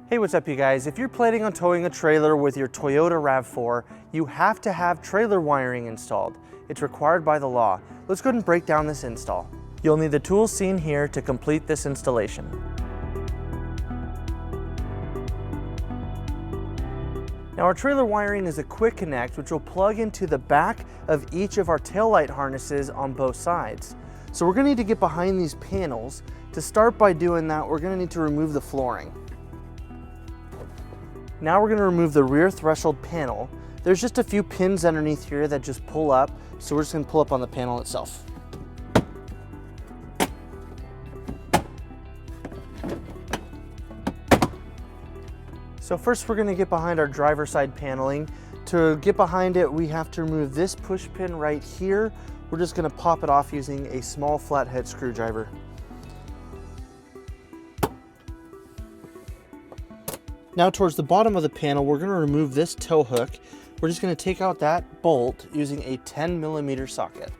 Hey, what's up you guys? If you're planning on towing a trailer with your Toyota Rav4, you have to have trailer wiring installed. It's required by the law. Let's go ahead and break down this install. You'll need the tools seen here to complete this installation. Now our trailer wiring is a quick connect which will plug into the back of each of our taillight harnesses on both sides. So we're going to need to get behind these panels. To start by doing that, we're going to need to remove the flooring. Now we're going to remove the rear threshold panel. There's just a few pins underneath here that just pull up, so we're just going to pull up on the panel itself. So first we're going to get behind our driver's side paneling. To get behind it, we have to remove this push pin right here. We're just going to pop it off using a small flathead screwdriver. Now towards the bottom of the panel, we're going to remove this tow hook. We're just going to take out that bolt using a 10mm socket.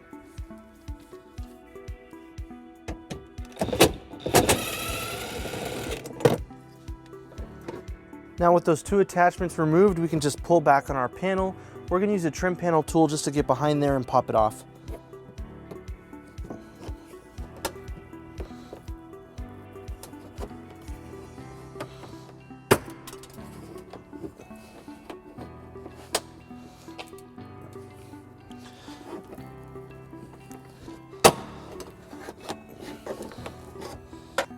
Now with those two attachments removed, we can just pull back on our panel. We're going to use a trim panel tool just to get behind there and pop it off.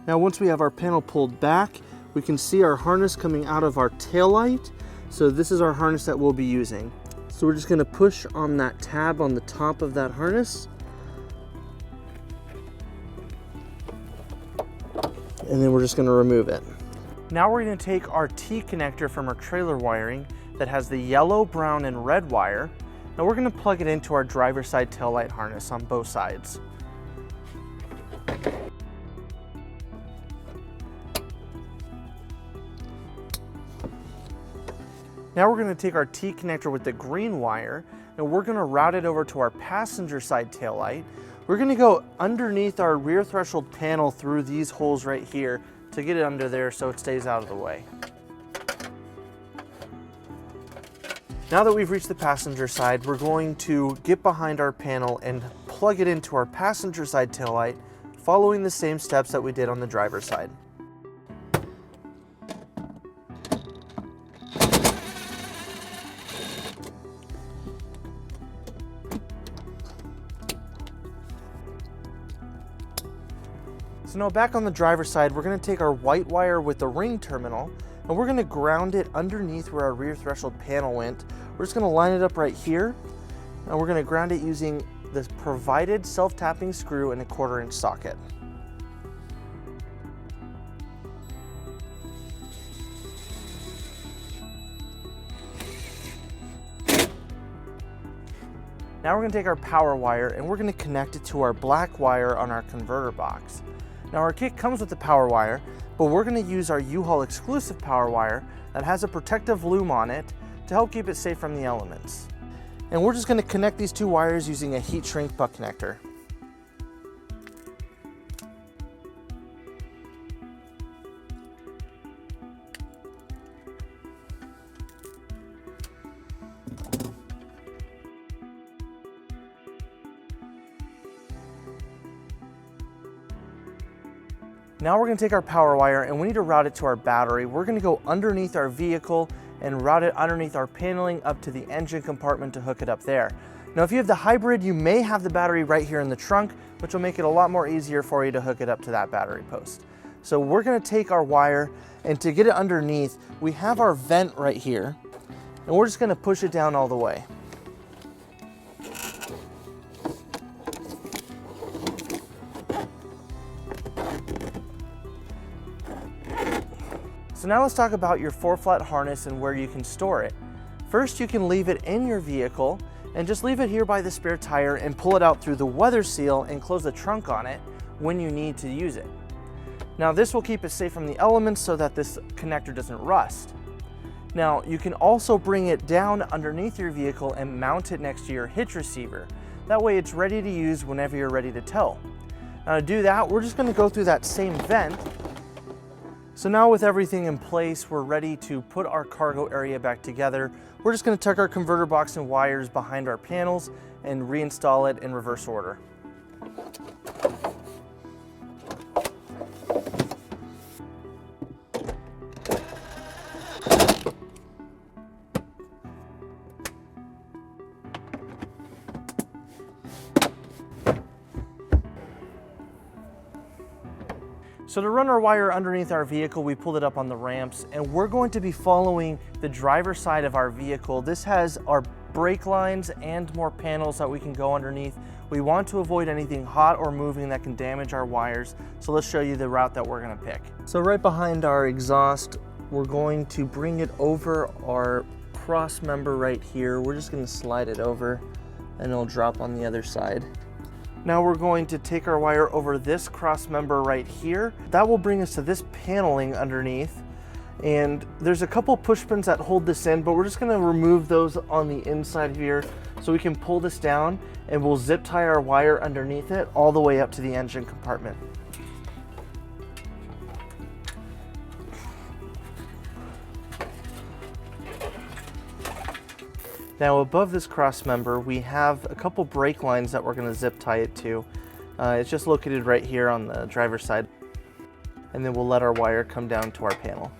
Now once we have our panel pulled back, we can see our harness coming out of our taillight. So this is our harness that we'll be using. So we're just going to push on that tab on the top of that harness. And then we're just going to remove it. Now we're going to take our T connector from our trailer wiring that has the yellow, brown, and red wire. Now we're going to plug it into our driver's side taillight harness on both sides. Now we're going to take our T connector with the green wire and we're going to route it over to our passenger side taillight. We're going to go underneath our rear threshold panel through these holes right here to get it under there so it stays out of the way. Now that we've reached the passenger side, we're going to get behind our panel and plug it into our passenger side taillight, following the same steps that we did on the driver's side. So now back on the driver's side, we're going to take our white wire with the ring terminal and we're going to ground it underneath where our rear threshold panel went. We're just going to line it up right here and we're going to ground it using this provided self-tapping screw and a 1/4-inch socket. Now we're going to take our power wire and we're going to connect it to our black wire on our converter box. Now our kit comes with the power wire, but we're going to use our U-Haul exclusive power wire that has a protective loom on it to help keep it safe from the elements. And we're just going to connect these two wires using a heat shrink butt connector. Now we're going to take our power wire and we need to route it to our battery. We're going to go underneath our vehicle and route it underneath our paneling up to the engine compartment to hook it up there. Now if you have the hybrid, you may have the battery right here in the trunk, which will make it a lot more easier for you to hook it up to that battery post. So we're going to take our wire and to get it underneath, we have our vent right here and we're just going to push it down all the way. So now let's talk about your 4-flat harness and where you can store it. First, you can leave it in your vehicle and just leave it here by the spare tire and pull it out through the weather seal and close the trunk on it when you need to use it. Now this will keep it safe from the elements so that this connector doesn't rust. Now you can also bring it down underneath your vehicle and mount it next to your hitch receiver. That way it's ready to use whenever you're ready to tow. Now to do that, we're just going to go through that same vent So now with everything in place, we're ready to put our cargo area back together. We're just going to tuck our converter box and wires behind our panels and reinstall it in reverse order. So to run our wire underneath our vehicle, we pulled it up on the ramps, and we're going to be following the driver's side of our vehicle. This has our brake lines and more panels that we can go underneath. We want to avoid anything hot or moving that can damage our wires. So let's show you the route that we're gonna pick. So right behind our exhaust, we're going to bring it over our cross member right here. We're just gonna slide it over and it'll drop on the other side. Now we're going to take our wire over this cross member right here. That will bring us to this paneling underneath. And there's a couple push pins that hold this in, but we're just gonna remove those on the inside here so we can pull this down, and we'll zip tie our wire underneath it all the way up to the engine compartment. Now above this cross member, we have a couple brake lines that we're gonna zip tie it to. It's just located right here on the driver's side. And then we'll let our wire come down to our panel.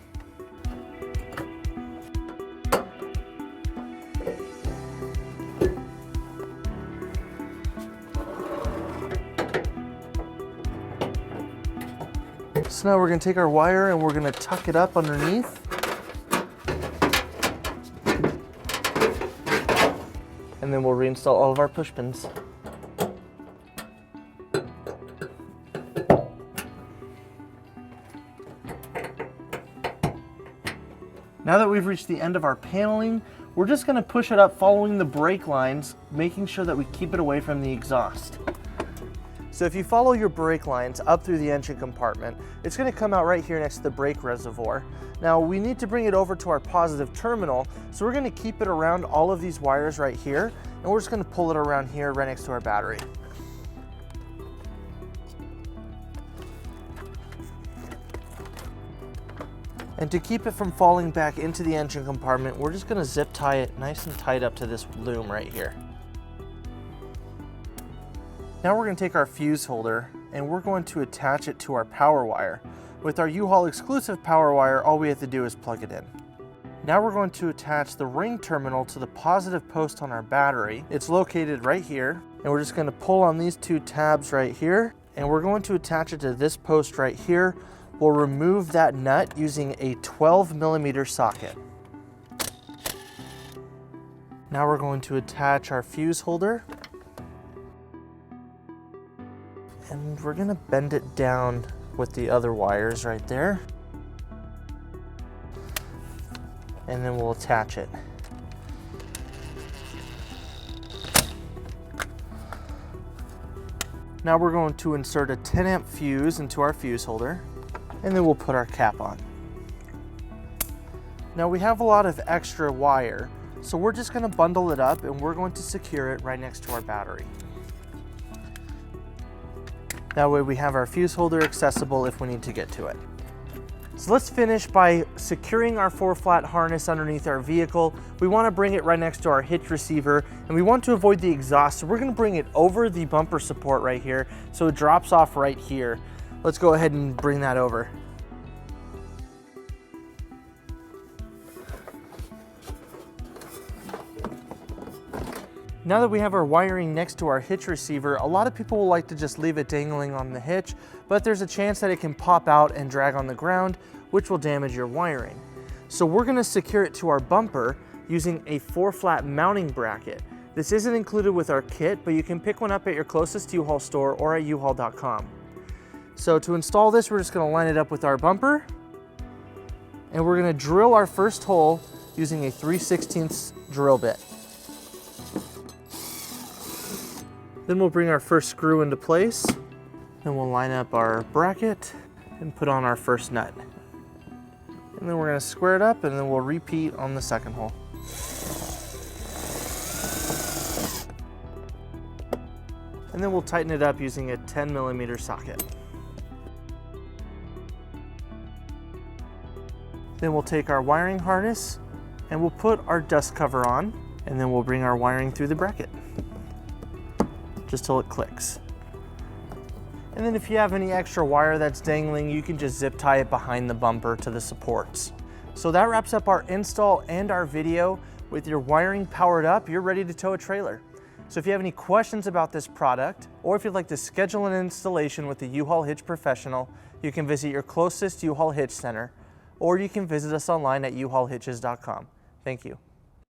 So now we're gonna take our wire and we're gonna tuck it up underneath. And then we'll reinstall all of our push pins. Now that we've reached the end of our paneling, we're just gonna push it up following the brake lines, making sure that we keep it away from the exhaust. So if you follow your brake lines up through the engine compartment, it's gonna come out right here next to the brake reservoir. Now we need to bring it over to our positive terminal, so we're gonna keep it around all of these wires right here, and we're just gonna pull it around here right next to our battery. And to keep it from falling back into the engine compartment, we're just gonna zip tie it nice and tight up to this loom right here. Now we're going to take our fuse holder and we're going to attach it to our power wire. With our U-Haul exclusive power wire, all we have to do is plug it in. Now we're going to attach the ring terminal to the positive post on our battery. It's located right here, and we're just going to pull on these two tabs right here, and we're going to attach it to this post right here. We'll remove that nut using a 12mm socket. Now we're going to attach our fuse holder. And we're gonna bend it down with the other wires right there. And then we'll attach it. Now we're going to insert a 10-amp fuse into our fuse holder, and then we'll put our cap on. Now we have a lot of extra wire, so we're just gonna bundle it up and we're going to secure it right next to our battery. That way we have our fuse holder accessible if we need to get to it. So let's finish by securing our 4-flat harness underneath our vehicle. We want to bring it right next to our hitch receiver, and we want to avoid the exhaust, so we're going to bring it over the bumper support right here so it drops off right here. Let's go ahead and bring that over. Now that we have our wiring next to our hitch receiver, a lot of people will like to just leave it dangling on the hitch, but there's a chance that it can pop out and drag on the ground, which will damage your wiring. So we're gonna secure it to our bumper using a 4-flat mounting bracket. This isn't included with our kit, but you can pick one up at your closest U-Haul store or at uhaul.com. So to install this, we're just gonna line it up with our bumper, and we're gonna drill our first hole using a 3/16 drill bit. Then we'll bring our first screw into place. Then we'll line up our bracket and put on our first nut. And then we're gonna square it up, and then we'll repeat on the second hole. And then we'll tighten it up using a 10mm socket. Then we'll take our wiring harness and we'll put our dust cover on, and then we'll bring our wiring through the bracket just till it clicks. And then if you have any extra wire that's dangling, you can just zip tie it behind the bumper to the supports. So that wraps up our install and our video. With your wiring powered up, you're ready to tow a trailer. So if you have any questions about this product, or if you'd like to schedule an installation with a U-Haul Hitch professional, you can visit your closest U-Haul Hitch center, or you can visit us online at uhaulhitches.com. Thank you.